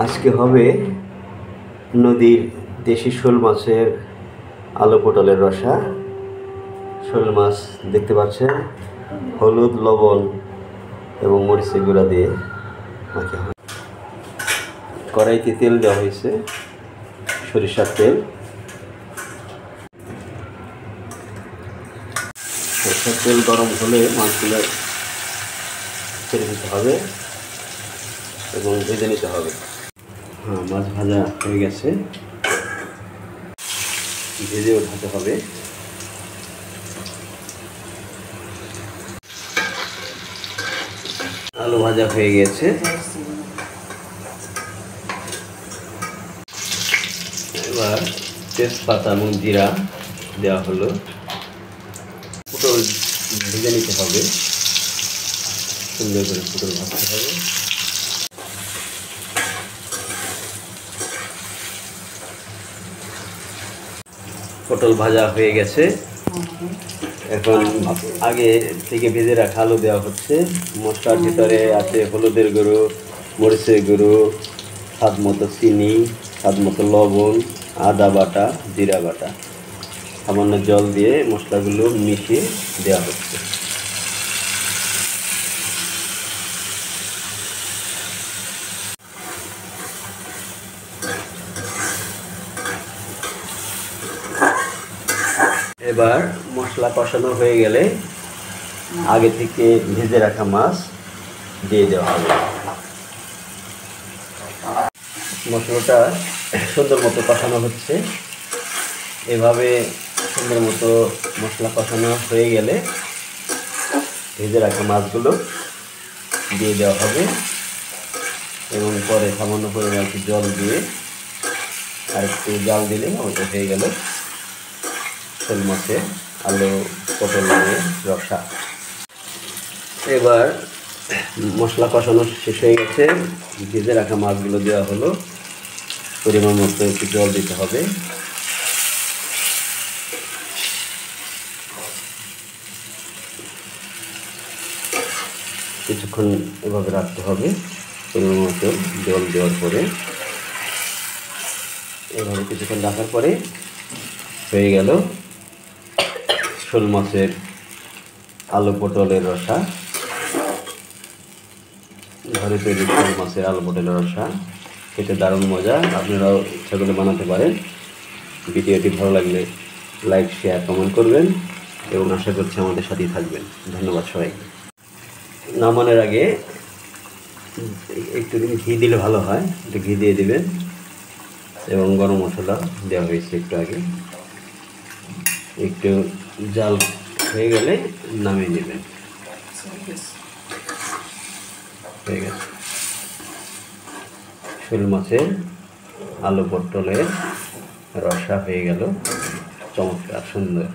আজকে হবে নদীর দেশি শোল মাছের আলু পটলের রসা। শোল মাছ দেখতে পাচ্ছেন হলুদ, লবণ এবং মরিচের গুঁড়া দিয়ে মাখা হয়। কড়াইতে তেল দেওয়া হয়েছে, সরিষার তেল। সরিষার তেল গরম হলে মাছগুলো ছেড়ে দিতে হবে এবং ভেজে নিতে হবে। মাছ ভাজা হয়ে গেছে, ভেজে ওঠাতে হবে। আলু ভাজা হয়ে গেছে, এবার তেজপাতা এবং জিরা দেওয়া হলো। পটল ভেজে নিতে হবে, সুন্দর করে পটল ভাজতে হবে। পটল ভাজা হয়ে গেছে, এখন আগে থেকে ভেজে রাখা আলু দেওয়া হচ্ছে। মশলার ভিতরে আছে হলুদের গুঁড়ো, মরিচের গুঁড়ো, স্বাদ মতো চিনি, স্বাদ মতো লবণ, আদা বাটা, জিরা বাটা। সামান্য জল দিয়ে মশলাগুলো মিশিয়ে দেওয়া হচ্ছে। এবার মশলা কষানো হয়ে গেলে আগে থেকে ভেজে রাখা মাছ দিয়ে দেওয়া হবে। মশলাটা সুন্দর মতো কষানো হচ্ছে। এভাবে সুন্দর মতো মশলা কষানো হয়ে গেলে ভেজে রাখা মাছগুলো দিয়ে দেওয়া হবে এবং পরে সামান্য পরিমাণ একটু জল দিয়ে আর একটু জাল দিলে ওটা হয়ে গেল শোল মাছের আলু পটল দিয়ে রসা। এবার মশলা কষানো শেষ হয়ে গেছে, ভেজে রাখা মাছগুলো দেওয়া হলো। পরিমাণ মতো একটু জল দিতে হবে। কিছুক্ষণ এভাবে রাখতে হবে। পরিমাণ মতো জল দেওয়ার পরে এভাবে কিছুক্ষণ রাখার পরে হয়ে গেল শোল মাছের আলু পটলের রসা। ঘরে তৈরি শোল মাছের আলু পটলের রসা খেতে দারুণ মজা। আপনারাও ইচ্ছা করে বানাতে পারেন। ভিডিওটি ভালো লাগলে লাইক, শেয়ার, কমেন্ট করবেন এবং আশা করছি আমাদের সাথেই থাকবেন। ধন্যবাদ সবাইকে। নামানোর আগে একটু ঘি দিলে ভালো হয়, একটু ঘি দিয়ে দেবেন এবং গরম মশলা দেওয়া হয়েছে একটু আগে। একটু জাল হয়ে গেলে নামিয়ে নেবেন। হয়ে গেছে শোল মাছের আলু পটলের রসা হয়ে গেল, চমৎকার সুন্দর।